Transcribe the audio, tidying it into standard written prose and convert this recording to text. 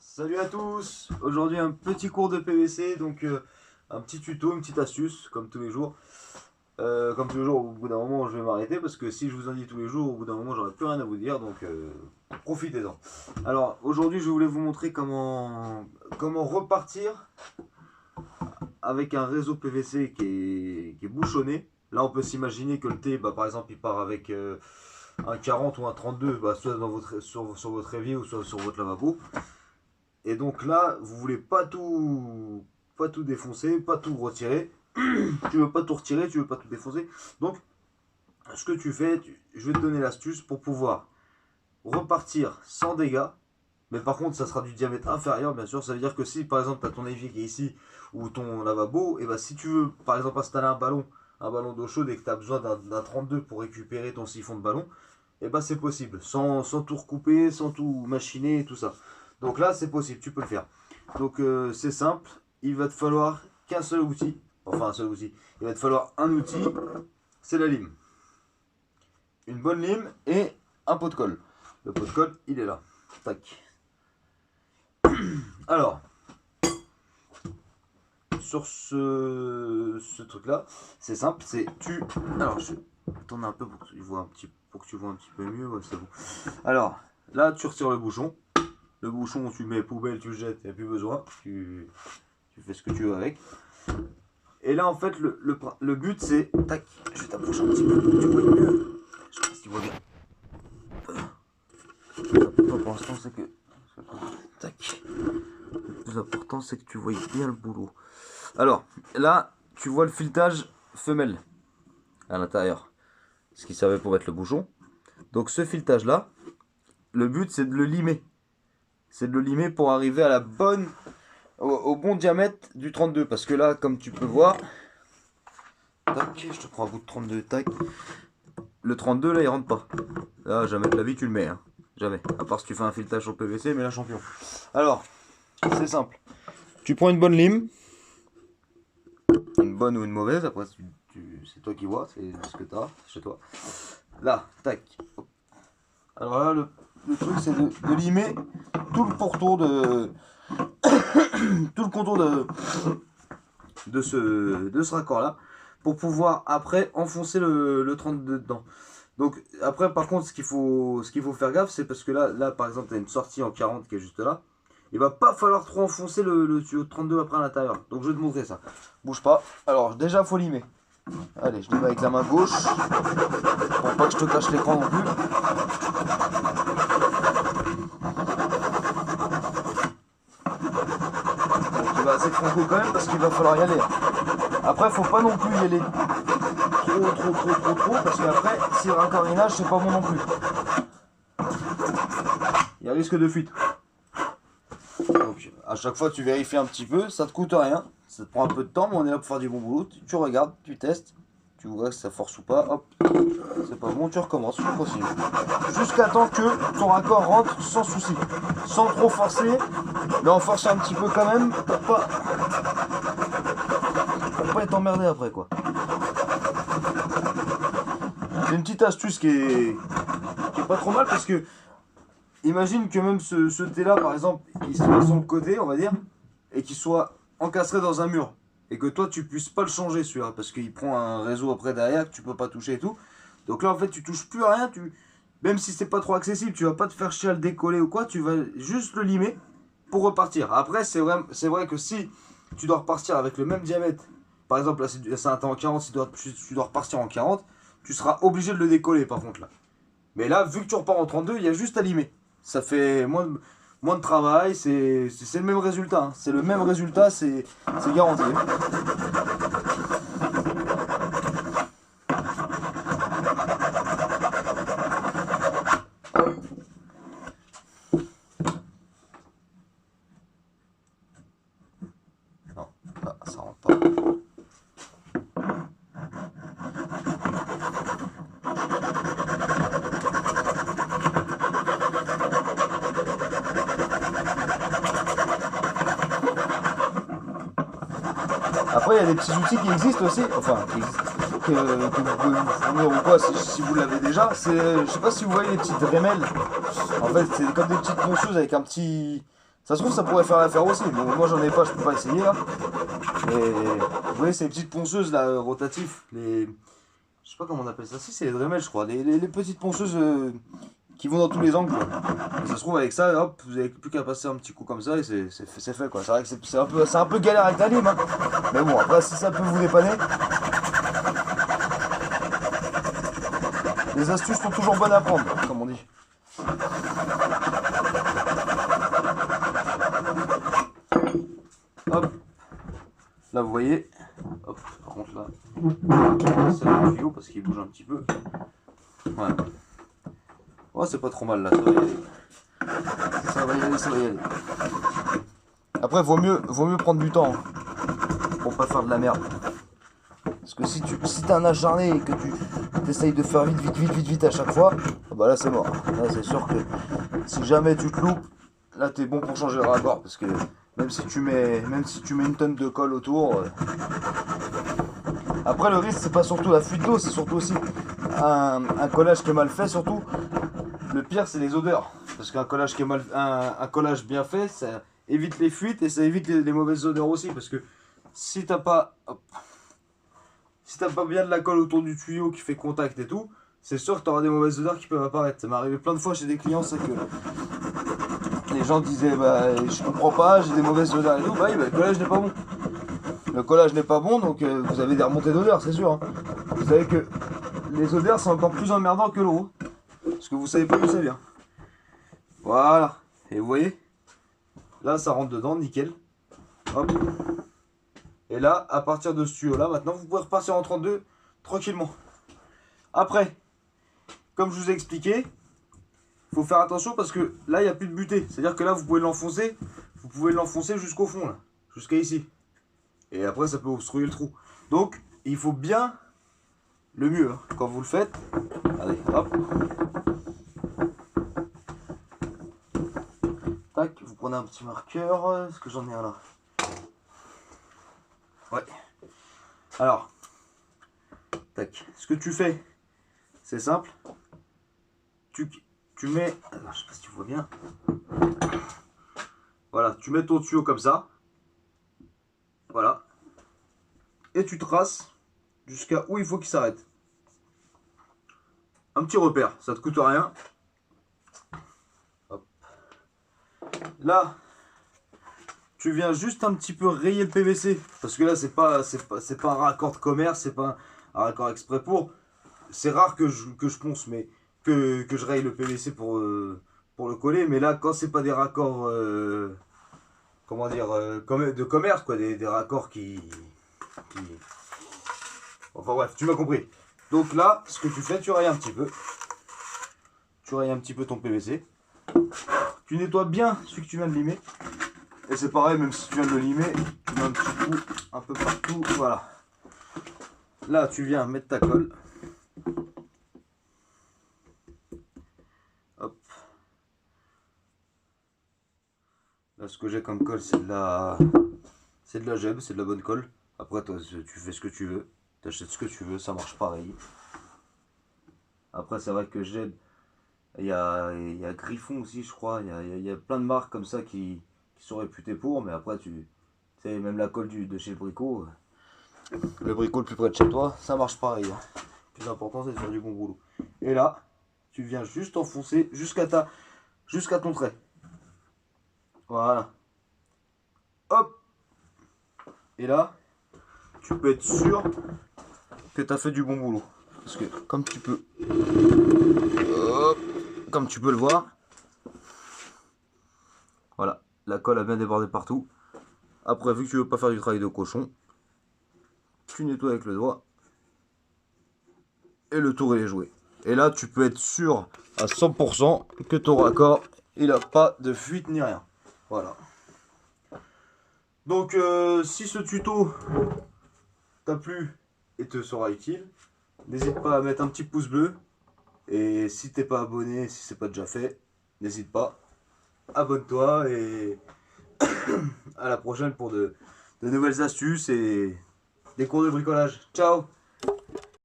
Salut à tous. Aujourd'hui un petit cours de PVC, donc un petit tuto, une petite astuce, comme tous les jours. Comme tous les jours, au bout d'un moment je vais m'arrêter parce que si je vous en dis tous les jours, au bout d'un moment j'aurai plus rien à vous dire, donc profitez-en. Alors aujourd'hui je voulais vous montrer comment repartir avec un réseau PVC qui est bouchonné. Là on peut s'imaginer que le thé, par exemple, il part avec un 40 ou un 32, soit sur votre évier ou soit sur votre lavabo. Et donc là, vous voulez pas tout défoncer, pas tout retirer. Tu veux pas tout retirer, tu veux pas tout défoncer. Donc, ce que tu fais, je vais te donner l'astuce pour pouvoir repartir sans dégâts. Mais par contre, ça sera du diamètre inférieur, bien sûr. Ça veut dire que si, par exemple, tu as ton évier qui est ici ou ton lavabo, et si tu veux, par exemple, installer un ballon d'eau chaude et que tu as besoin d'un 32 pour récupérer ton siphon de ballon, c'est possible. Sans tout recouper, sans tout machiner et tout ça. Donc là, c'est possible, tu peux le faire. Donc c'est simple, il va te falloir qu'un seul outil. Enfin, un seul outil. Il va te falloir un outil, c'est la lime. Une bonne lime et un pot de colle. Le pot de colle, il est là. Tac. Alors, sur ce truc-là, c'est simple, c'est tu... Alors, je vais tourner un peu pour que tu vois un petit peu mieux. Ouais, c'est bon. Alors, là, tu retires le bouchon. Le bouchon, tu le mets poubelle, tu le jettes, il n'y a plus besoin. Tu fais ce que tu veux avec. Et là, en fait, le but, c'est... Tac, je vais t'approcher un petit peu pour que tu vois mieux. Je sais pas si tu vois bien. Pour l'instant, c'est que... Tac. Le plus important, c'est que tu vois bien le boulot. Alors, là, tu vois le filetage femelle à l'intérieur. Ce qui servait pour mettre le bouchon. Donc, ce filetage-là, le but, c'est de le limer. C'est de le limer pour arriver à au bon diamètre du 32. Parce que là, comme tu peux voir, tac, je te prends un bout de 32, tac. Le 32, là, il rentre pas. Là, jamais de la vie, tu le mets. Hein. Jamais. À part si tu fais un filetage sur PVC, mais là, champion. Alors, c'est simple. Tu prends une bonne lime. Une bonne ou une mauvaise. Après, c'est toi qui vois. C'est ce que tu as chez toi. Là, tac. Alors là, le truc, c'est de limer tout le pourtour de... tout le contour de ce raccord-là, pour pouvoir après enfoncer le 32 dedans. Donc après, par contre, ce qu'il faut faire gaffe, c'est parce que là par exemple, tu as une sortie en 40 qui est juste là. Il va pas falloir trop enfoncer le tuyau de 32 après à l'intérieur. Donc je vais te montrer ça. Bouge pas. Alors déjà, faut limer. Allez, je lime avec la main gauche. Pour pas que je te cache l'écran non plus. Tu vas assez franco quand même parce qu'il va falloir y aller. Après, faut pas non plus y aller trop parce qu'après, si le raccorinage, c'est pas bon non plus. Il y a risque de fuite. Donc, à chaque fois, tu vérifies un petit peu, ça te coûte rien. Ça te prend un peu de temps, mais on est là pour faire du bon boulot. Tu regardes, tu testes, tu vois si ça force ou pas. Hop, c'est pas bon, tu recommences, tu continues. Jusqu'à temps que ton raccord rentre sans souci. Sans trop forcer, mais en forçant un petit peu quand même pour pas être emmerdé après quoi. C'est une petite astuce qui est pas trop mal parce que imagine que même ce thé là par exemple il soit sur le côté on va dire et qu'il soit encastré dans un mur et que toi tu puisses pas le changer celui-là parce qu'il prend un réseau après derrière que tu peux pas toucher et tout. Donc là en fait tu touches plus à rien, même si c'est pas trop accessible, tu vas pas te faire chier à le décoller ou quoi, tu vas juste le limer pour repartir. Après c'est vrai que si tu dois repartir avec le même diamètre, par exemple là c'est un temps en 40, si tu dois repartir en 40, tu seras obligé de le décoller par contre là. Mais là vu que tu repars en 32, il y a juste à limer. Ça fait moins de travail, c'est le même résultat. Hein. C'est le même résultat, c'est garanti. Non, là, ça rentre pas. Après, il y a des petits outils qui existent aussi, enfin, que vous pouvez vous fournir ou quoi, si vous l'avez déjà. Je sais pas si vous voyez les petites rémelles. En fait, c'est comme des petites ponceuses avec un petit Ça se trouve, ça pourrait faire l'affaire aussi. Bon, moi j'en ai pas, je peux pas essayer là. Et vous voyez, ces petites ponceuses là, rotatifs, les. Je sais pas comment on appelle ça. Si, c'est les Dremel, je crois. Les petites ponceuses qui vont dans tous les angles, quoi. Et ça se trouve, avec ça, hop, vous avez plus qu'à passer un petit coup comme ça et c'est fait, quoi. C'est vrai que c'est un peu galère avec la lime, hein. Mais bon, après, si ça peut vous dépanner. Les astuces sont toujours bonnes à prendre, comme on dit. Hop. Là, vous voyez. Hop, par contre, là, c'est le tuyau parce qu'il bouge un petit peu. Voilà. Oh, c'est pas trop mal là, ça va y aller. Ça va y aller, ça va y aller. Après, vaut mieux prendre du temps pour pas faire de la merde. Parce que si t'es un acharné et que tu essayes de faire vite à chaque fois, bah là c'est mort. Là c'est sûr que si jamais tu te loupes, là t'es bon pour changer le raccord. Parce que même si tu mets une tonne de colle autour. Après le risque c'est pas surtout la fuite d'eau, c'est surtout aussi un collage qui est mal fait surtout. Le pire c'est les odeurs. Parce qu'un collage qui est un collage bien fait, ça évite les fuites et ça évite les mauvaises odeurs aussi. Parce que si t'as pas. Hop, si t'as pas bien de la colle autour du tuyau qui fait contact et tout, c'est sûr que tu auras des mauvaises odeurs qui peuvent apparaître. Ça m'est arrivé plein de fois chez des clients, c'est que les gens disaient bah je comprends pas, j'ai des mauvaises odeurs et tout, bah oui, bah, le collage n'est pas bon. Le collage n'est pas bon, donc vous avez des remontées d'odeurs, c'est sûr. Hein. Vous savez que les odeurs c'est encore plus emmerdant que l'eau. Parce que vous savez pas d'où ça vient. Voilà. Et vous voyez, là ça rentre dedans, nickel. Hop. Et là, à partir de ce tuyau-là, maintenant, vous pouvez repasser en 32 tranquillement. Après, comme je vous ai expliqué, il faut faire attention parce que là, il n'y a plus de butée. C'est-à-dire que là, vous pouvez l'enfoncer jusqu'au fond, là, jusqu'à ici. Et après, ça peut obstruer le trou. Donc, il faut bien le mieux, hein, quand vous le faites. Allez, hop. Tac, vous prenez un petit marqueur. Est-ce que j'en ai un là? Ouais. Alors, tac. Ce que tu fais, c'est simple. Tu mets. Alors, je sais pas si tu vois bien. Voilà, tu mets ton tuyau comme ça. Voilà. Et tu traces jusqu'à où il faut qu'il s'arrête. Un petit repère, ça te coûte rien. Hop. Là. Tu viens juste un petit peu rayer le PVC. Parce que là, c'est pas un raccord de commerce, c'est pas un raccord exprès pour. C'est rare que je ponce, mais que je raye le PVC pour le coller. Mais là, quand c'est pas des raccords, comment dire, de commerce, quoi, des raccords qui. Enfin bref, tu m'as compris. Donc là, ce que tu fais, tu rayes un petit peu. Tu rayes un petit peu ton PVC. Tu nettoies bien celui que tu viens de limer. Et c'est pareil, même si tu viens de le limer, tu mets un petit coup un peu partout, voilà. Là, tu viens mettre ta colle. Hop. Là, ce que j'ai comme colle, c'est de la gemme, c'est de la bonne colle. Après, toi, tu fais ce que tu veux, tu achètes ce que tu veux, ça marche pareil. Après, c'est vrai que j'aide. Il y a Griffon aussi, je crois. Il y a plein de marques comme ça qui sont réputées pour, mais après, tu sais, même la colle de chez le bricot, le bricot le plus près de chez toi, ça marche pareil. Hein. Le plus important, c'est de faire du bon boulot. Et là, tu viens juste enfoncer jusqu'à ton trait. Voilà. Hop. Et là, tu peux être sûr que tu as fait du bon boulot. Parce que comme tu peux, hop, comme tu peux le voir, voilà, la colle a bien débordé partout. Après, vu que tu veux pas faire du travail de cochon, tu nettoies avec le doigt et le tour il est joué. Et là, tu peux être sûr à 100% que ton raccord, il n'a pas de fuite ni rien. Voilà. Donc, si ce tuto t'a plu et te sera utile, n'hésite pas à mettre un petit pouce bleu. Et si t'es pas abonné, si c'est pas déjà fait, n'hésite pas, abonne-toi et à la prochaine pour de nouvelles astuces et des cours de bricolage. Ciao!